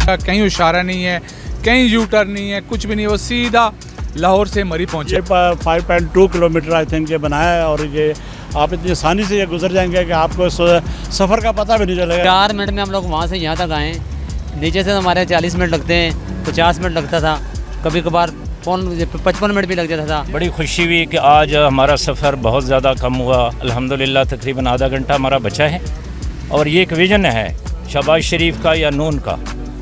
कहीं इशारा नहीं है, कहीं यू टर्न नहीं है, कुछ भी नहीं, वो सीधा लाहौर से मरी पहुँचे। 5.2 किलोमीटर आई थिंक ये बनाया है और ये आप इतनी आसानी से ये गुजर जाएंगे कि आपको सफ़र का पता भी नहीं चलेगा। 4 मिनट में हम लोग वहाँ से यहाँ तक आए। नीचे से हमारे 40 मिनट लगते हैं, 50 मिनट लगता था, कभी कभार 55 मिनट भी लग जाता था। बड़ी खुशी हुई कि आज हमारा सफ़र बहुत ज़्यादा कम हुआ। अल्हम्दुलिल्लाह तकरीबन आधा घंटा हमारा बचा है और ये एक विज़न है शहबाज शरीफ का या नून का,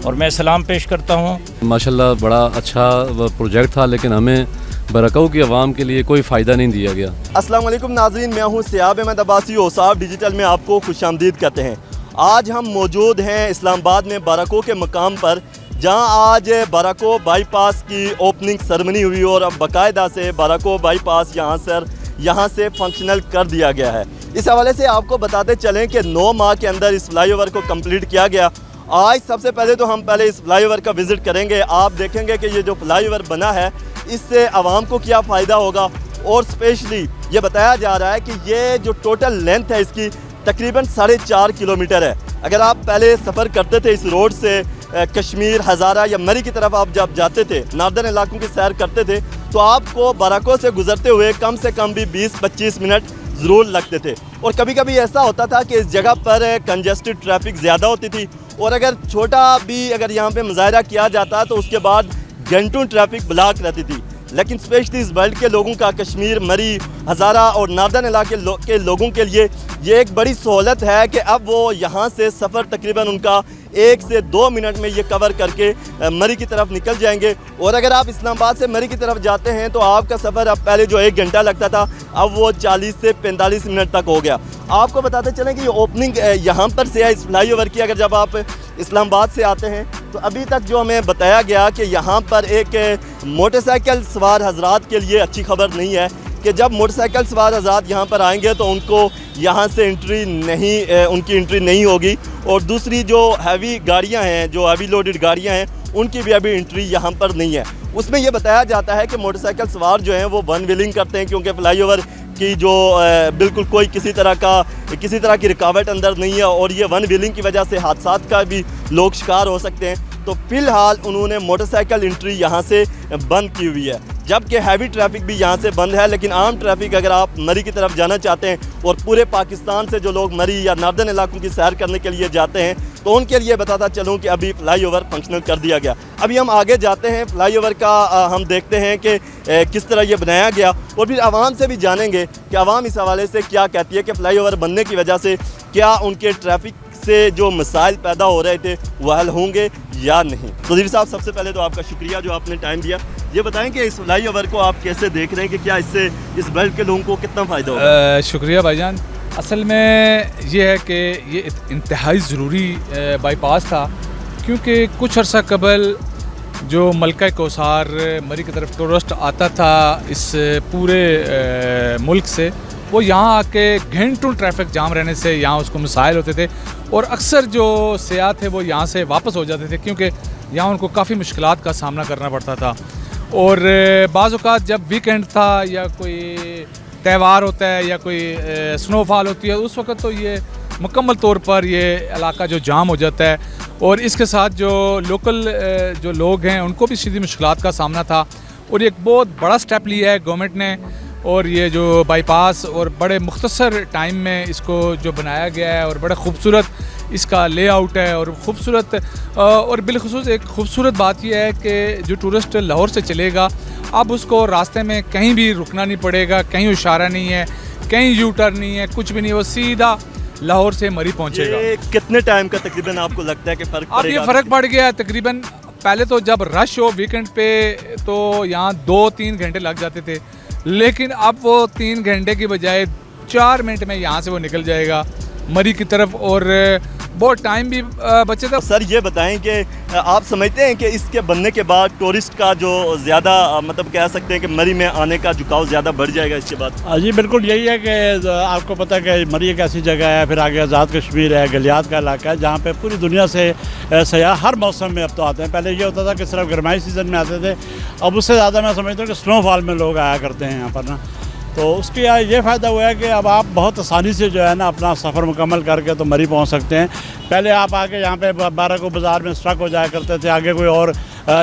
और मैं सलाम पेश करता हूँ। माशाल्लाह बड़ा अच्छा प्रोजेक्ट था, लेकिन हमें बरकाऊ की आवाम के लिए कोई फ़ायदा नहीं दिया गया। अस्सलाम वालेकुम नाज़रीन, मैं हूँ सियाब अहमद अब्बासी, औसाफ डिजिटल में आपको खुशामदीद कहते हैं। आज हम मौजूद हैं इस्लामाबाद में बाराको के मकाम पर, जहां आज बाराको बाईपास की ओपनिंग सेरेमनी हुई और अब बाकायदा से बाराको बाईपास यहाँ से फंक्शनल कर दिया गया है। इस हवाले से आपको बताते चलें कि 9 माह के अंदर इस फ्लाईओवर को कंप्लीट किया गया। आज सबसे पहले तो हम पहले इस फ्लाईओवर का विज़िट करेंगे। आप देखेंगे कि ये जो फ्लाईओवर बना है इससे आवाम को क्या फ़ायदा होगा, और स्पेशली ये बताया जा रहा है कि ये जो टोटल लेंथ है इसकी तकरीबन 4.5 किलोमीटर है। अगर आप पहले सफ़र करते थे इस रोड से कश्मीर, हज़ारा या मरी की तरफ आप जब जाते थे, नॉर्दर्न इलाकों की सैर करते थे, तो आपको बाराको से गुजरते हुए कम से कम भी 20-25 मिनट ज़रूर लगते थे। और कभी कभी ऐसा होता था कि इस जगह पर कंजेस्टेड ट्रैफिक ज़्यादा होती थी, और अगर छोटा भी अगर यहाँ पे मुजाहरा किया जाता तो उसके बाद घंटों ट्रैफिक ब्लॉक रहती थी। लेकिन स्पेशली इस बेल्ट के लोगों का, कश्मीर, मरी, हज़ारा और नॉर्दर्न इलाके के लोगों के लिए ये एक बड़ी सहूलत है कि अब वो यहाँ से सफ़र तकरीबन उनका 1 से 2 मिनट में ये कवर करके मरी की तरफ निकल जाएंगे। और अगर आप इस्लामाबाद से मरी की तरफ जाते हैं तो आपका सफ़र अब पहले जो 1 घंटा लगता था अब वो 40 से 45 मिनट तक हो गया। आपको बताते चलें कि ये ओपनिंग यहाँ पर से है इस फ्लाईओवर की। अगर जब आप इस्लामाबाद से आते हैं तो अभी तक जो हमें बताया गया कि यहाँ पर एक मोटरसाइकिल सवार हजरात के लिए अच्छी खबर नहीं है कि जब मोटरसाइकिल सवार हजरात यहाँ पर आएंगे तो उनको यहाँ से उनकी एंट्री नहीं होगी। और दूसरी जो हैवी गाड़ियाँ हैं, जो हैवी लोडेड गाड़ियाँ हैं, उनकी भी अभी एंट्री यहाँ पर नहीं है। उसमें यह बताया जाता है कि मोटरसाइकिल सवार जो हैं वो वन व्हीलिंग करते हैं, क्योंकि फ्लाईओवर की जो बिल्कुल कोई किसी तरह की रुकावट अंदर नहीं है, और ये वन व्हीलिंग की वजह से हादसात का भी लोग शिकार हो सकते हैं। तो फ़िलहाल उन्होंने मोटरसाइकिल एंट्री यहाँ से बंद की हुई है, जबकि हैवी ट्रैफिक भी यहाँ से बंद है। लेकिन आम ट्रैफिक अगर आप मरी की तरफ जाना चाहते हैं, और पूरे पाकिस्तान से जो लोग मरी या नॉर्दर्न इलाकों की सैर करने के लिए जाते हैं, तो उनके लिए बताता चलूँ कि अभी फ्लाईओवर फंक्शनल कर दिया गया। अभी हम आगे जाते हैं, फ्लाईओवर का हम देखते हैं कि किस तरह ये बनाया गया, और फिर आवाम से भी जानेंगे कि आवाम इस हवाले से क्या कहती है कि फ्लाईओवर बनने की वजह से क्या उनके ट्रैफिक से जो मसाइल पैदा हो रहे थे वह हल होंगे या नहीं। सदीर साहब, सबसे पहले तो आपका शुक्रिया जो आपने टाइम दिया। ये बताएं कि इस फ्लाईओवर को आप कैसे देख रहे हैं कि क्या इससे इस बेल्ट के लोगों को कितना फ़ायदा होगा? शुक्रिया भाईजान। असल में ये है कि ये इंतहाई ज़रूरी बाईपास था, क्योंकि कुछ अर्सा कबल जो मलका कौसार मरी की तरफ टूरिस्ट आता था इस पूरे मुल्क से, वो यहाँ आके घंटों ट्रैफिक जाम रहने से यहाँ उसको मसाइल होते थे, और अक्सर जो सियाह थे वो यहाँ से वापस हो जाते थे, क्योंकि यहाँ उनको काफ़ी मुश्किलात का सामना करना पड़ता था। और बाज़ औक़ात जब वीकेंड था या कोई त्यौहार होता है या कोई स्नोफॉल होती है, उस वक्त तो ये मुकम्मल तौर पर ये इलाका जो जाम हो जाता है, और इसके साथ जो लोकल जो लोग हैं उनको भी सीधी मुश्किलात का सामना था। और एक बहुत बड़ा स्टेप लिया है गवर्नमेंट ने, और ये जो बाईपास और बड़े मुख्तसर टाइम में इसको जो बनाया गया है, और बड़ा खूबसूरत इसका लेआउट है, और ख़ूबसूरत और बिलखुसूस एक खूबसूरत बात यह है कि जो टूरिस्ट लाहौर से चलेगा अब उसको रास्ते में कहीं भी रुकना नहीं पड़ेगा, कहीं इशारा नहीं है, कहीं यू टर्न नहीं है, कुछ भी नहीं, वो सीधा लाहौर से मरी पहुँचेगा। कितने टाइम का तकरीबन आपको लगता है कि फ़र्क अब ये फ़र्क पड़ गया है तकरीबन। पहले तो जब रश हो वीकेंड पे तो यहाँ 2-3 घंटे लग जाते थे, लेकिन अब वो 3 घंटे की बजाय 4 मिनट में यहाँ से वो निकल जाएगा मरी की तरफ, और बहुत टाइम भी बचेगा। सर ये बताएं कि आप समझते हैं कि इसके बनने के बाद टूरिस्ट का जो ज़्यादा मतलब कह सकते हैं कि मरी में आने का झुकाव ज़्यादा बढ़ जाएगा इसके बाद? जी बिल्कुल, यही है कि आपको पता है कि मरी एक ऐसी जगह है, फिर आगे आज़ाद कश्मीर है, गलियात का इलाका है, जहाँ पे पूरी दुनिया से सयाह हर मौसम में अब तो आते हैं। पहले ये होता था कि सिर्फ गर्माई सीज़न में आते थे, अब उससे ज़्यादा मैं समझता हूँ कि स्नोफॉल में लोग आया करते हैं यहाँ पर ना। तो उसके ये फ़ायदा हुआ है कि अब आप बहुत आसानी से जो है ना अपना सफ़र मुकम्मल करके तो मरी पहुंच सकते हैं। पहले आप आके यहाँ पे बाराको बाज़ार में स्ट्रक हो जाया करते थे, आगे कोई और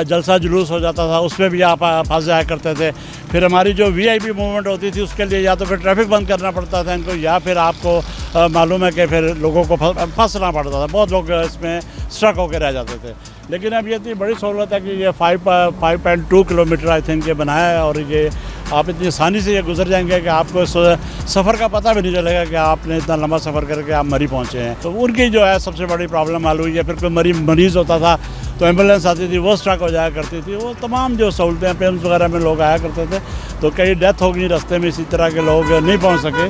जलसा जुलूस हो जाता था, उसमें भी आप फंस जाया करते थे। फिर हमारी जो वीआईपी मूवमेंट होती थी उसके लिए या तो फिर ट्रैफिक बंद करना पड़ता था इनको, या फिर आपको मालूम है कि फिर लोगों को फंसना पड़ता था। बहुत लोग इसमें स्ट्रक होकर रह जाते थे। लेकिन अब ये इतनी बड़ी सहूलत है कि ये 5.2 किलोमीटर आई थिंक ये बनाया है, और ये आप इतनी आसानी से ये गुजर जाएंगे कि आपको सफ़र का पता भी नहीं चलेगा कि आपने इतना लंबा सफ़र करके आप मरी पहुँचे हैं। तो उनकी जो है सबसे बड़ी प्रॉब्लम मालूम हुई है। फिर कोई मरीज़ होता था तो एम्बुलेंस आती थी, वो स्ट्रक हो जाया करती थी। वो तमाम जो सहूलतें पेम्स वगैरह में लोग आया करते थे, तो कई डेथ हो गई रास्ते में, इसी तरह के लोग नहीं पहुँच सके।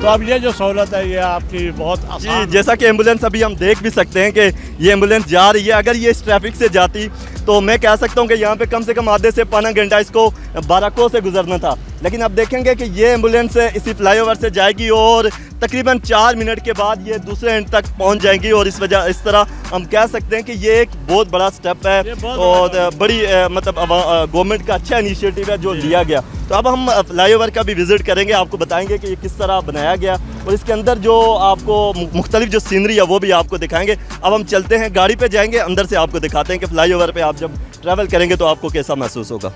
तो अब ये जो सहूलत है ये आपकी बहुत आसान। जैसा कि एम्बुलेंस अभी हम देख भी सकते हैं कि ये एम्बुलेंस जा रही है। अगर ये इस ट्रैफिक से जाती तो मैं कह सकता हूँ कि यहाँ पे कम से कम आधे से पौना घंटा इसको बाराको से गुजरना था। लेकिन अब देखेंगे कि ये एम्बुलेंस इसी फ्लाईओवर से जाएगी और तकरीबन 4 मिनट के बाद ये दूसरे एंड तक पहुँच जाएंगी। और इस तरह हम कह सकते हैं कि ये एक बहुत बड़ा स्टेप है और बड़ी मतलब गवर्नमेंट का अच्छा इनिशिएटिव है जो लिया गया। तो अब हम फ्लाईओवर का भी विज़िट करेंगे, आपको बताएंगे कि ये किस तरह बनाया गया और इसके अंदर जो आपको मुख्तलिफ जो सीनरी है वो भी आपको दिखाएंगे। अब हम चलते हैं, गाड़ी पे जाएंगे, अंदर से आपको दिखाते हैं कि फ्लाईओवर पे आप जब ट्रैवल करेंगे तो आपको कैसा महसूस होगा।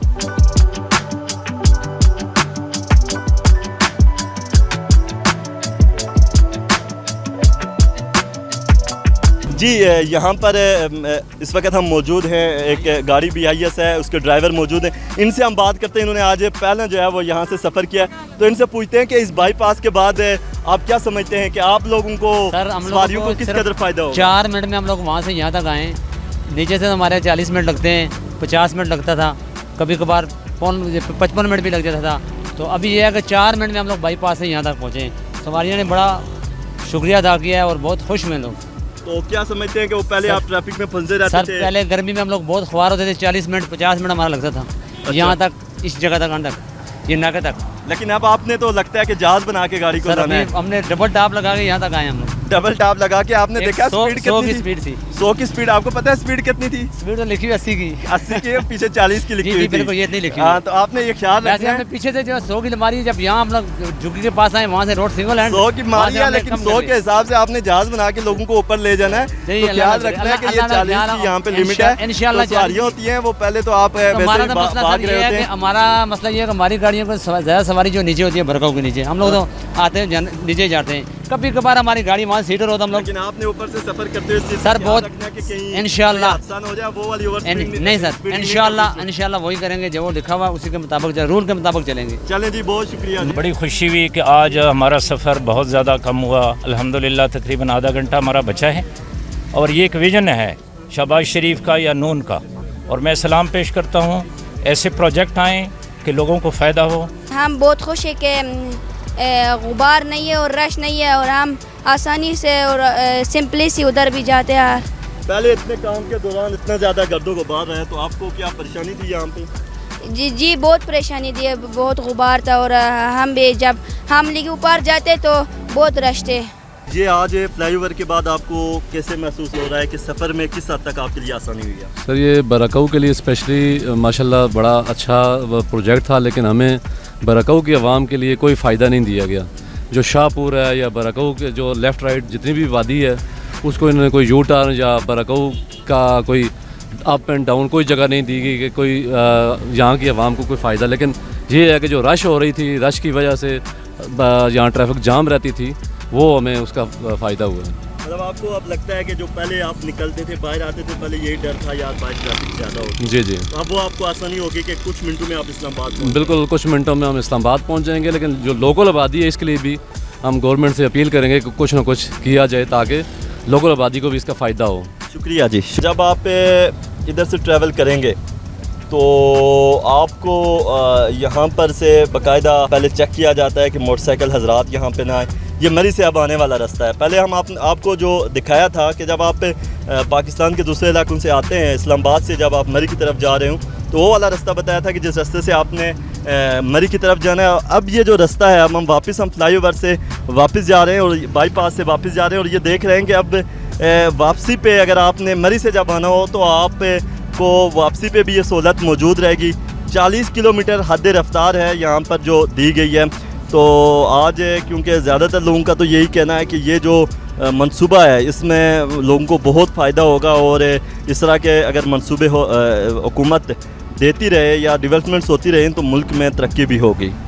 जी यहाँ पर इस वक्त हम मौजूद हैं, एक गाड़ी BIS है, उसके ड्राइवर मौजूद हैं। इनसे हम बात करते हैं। इन्होंने आज पहले जो है वो यहाँ से सफ़र किया, तो इनसे पूछते हैं कि इस बाईपास के बाद आप क्या समझते हैं कि आप लोगों को सवारियों को किस कदर फ़ायदा होगा? 4 मिनट में हम लोग वहाँ से यहाँ तक आए। नीचे से हमारे 40 मिनट लगते हैं, 50 मिनट लगता था, कभी कभार 55 मिनट भी लग जाता था। तो अभी ये है कि 4 मिनट में हम लोग बाईपास से यहाँ तक पहुँचे। सवारियों ने बड़ा शुक्रिया अदा किया है और बहुत खुश में लोग। तो क्या समझते हैं कि वो पहले आप ट्रैफिक में फंसे रहते थे? पहले गर्मी में हम लोग बहुत ख्वार होते थे, 40 मिनट 50 मिनट हमारा लगता था यहाँ तक, इस जगह तक आने तक, ये नाके तक। लेकिन अब आपने तो लगता है कि जहाज बना के गाड़ी को सर लाना है। हमने डबल टाप लगा के यहाँ तक आए हम लोग। डबल टाप लगा के आपने देखा स्पीड कितनी थी? स्पीड थी 100 की स्पीड। आपको पता है स्पीड कितनी थी? स्पीड तो लिखी हुई 80 की। 80 की, पीछे 40 की लिखी हुई थी। बिल्कुल ये नहीं लिखी। हाँ, तो आपने ये ख्याल रखना है। पीछे से जो 100 की मारी, जब यहाँ हम लोग झुग्गी के पास आए वहाँ से रोड सिंगल है 100 की मारी है, लेकिन 100 के हिसाब से आपने जहाज बना के लोगों को ऊपर ले जाना है। तो ख्याल रखना है कि ये 40 की यहाँ पे लिमिट है। इंशाल्लाह सवारियाँ होती हैं वो पहले तो आप वैसे हमारा भाग रहे होते हैं। हमारा मसला ये है कि हमारी गाड़ियों को ज़्यादा सवारी जो नीचे होती है भड़काऊ के नीचे, हम लोग तो आते हैं नीचे जाते हैं। कभी कभार हमारी गाड़ी वहाँ सीटर होता हम लोग। लेकिन आपने ऊपर से सफर करते हुए सर बहुत इंशाल्लाह नहीं सर, इंशाल्लाह वही करेंगे जो वो लिखा हुआ उसी के मुताबिक, रूल के मुताबिक चलेंगे। चलें जी, बहुत शुक्रिया। बड़ी खुशी हुई कि आज हमारा सफ़र बहुत ज़्यादा कम हुआ। अल्हम्दुलिल्लाह तकरीबन आधा घंटा हमारा बचा है और ये एक विज़न है शहबाज शरीफ का या नून का, और मैं सलाम पेश करता हूँ ऐसे प्रोजेक्ट आएँ कि लोगों को फ़ायदा हो। हम बहुत खुश है कि गुबार नहीं है और रश नहीं है और हम आसानी से और सिंपली सी उधर भी जाते हैं। पहले इतने काम के दौरान इतना ज़्यादा गर्दो गुबार रहा है, तो आपको क्या परेशानी थी यहाँ पे? जी बहुत परेशानी थी, बहुत गुबार था और हम भी जब हम लेके ऊपर जाते तो बहुत रश थे। ये आज फ्लाईओवर के बाद आपको कैसे महसूस हो रहा है कि सफ़र में किस हद तक आपके लिए आसानी हुई है? सर ये बाराको के लिए स्पेशली माशाल्लाह बड़ा अच्छा प्रोजेक्ट था, लेकिन हमें बाराको की आवाम के लिए कोई फ़ायदा नहीं दिया गया। जो शाहपुर है या बाराको के जो लेफ़्ट राइट जितनी भी वादी है उसको इन्होंने कोई यू टर्न या बाराको का कोई अप एंड डाउन कोई जगह नहीं दी गई कि कोई यहाँ की आवाम को कोई फ़ायदा। लेकिन ये है कि जो रश हो रही थी, रश की वजह से यहाँ ट्रैफिक जाम रहती थी, वो हमें उसका फ़ायदा हुआ है। मतलब आपको अब लगता है कि जो पहले आप निकलते थे, बाहर आते थे, पहले यही डर था यार बाहर ट्रैफिक ज़्यादा हो। जी जी, तो अब वो आपको आसानी होगी कि कुछ मिनटों में आप इस्लामाबाद? बिल्कुल कुछ मिनटों में हम इस्लामाबाद पहुंच जाएंगे। लेकिन जो लोकल आबादी है इसके लिए भी हम गवर्नमेंट से अपील करेंगे कि कुछ ना कुछ किया जाए ताकि लोकल आबादी को भी इसका फ़ायदा हो। शुक्रिया जी। जब आप इधर से ट्रैवल करेंगे तो आपको यहाँ पर से बाकायदा पहले चेक किया जाता है कि मोटरसाइकिल हजरात यहाँ पे ना आए। ये मरी से अब आने वाला रास्ता है। पहले हम आपको जो दिखाया था कि जब आप पाकिस्तान के दूसरे इलाकों से आते हैं, इस्लामाबाद से जब आप मरी की तरफ जा रहे हो, तो वो वाला रास्ता बताया था कि जिस रास्ते से आपने मरी की तरफ जाना है। अब ये जो रास्ता है, अब हम फ्लाईओवर से वापस जा रहे हैं और बाईपास से वापस जा रहे हैं, और ये देख रहे हैं कि अब वापसी पे अगर आपने मरी से जब आना हो तो आप को वापसी पे भी ये सहूलत मौजूद रहेगी। 40 किलोमीटर हद रफ्तार है यहाँ पर जो दी गई है। तो आज क्योंकि ज़्यादातर लोगों का तो यही कहना है कि ये जो मंसूबा है इसमें लोगों को बहुत फ़ायदा होगा और इस तरह के अगर मंसूबे हुकूमत देती रहे या डेवलपमेंट्स होती रहें तो मुल्क में तरक्की भी होगी।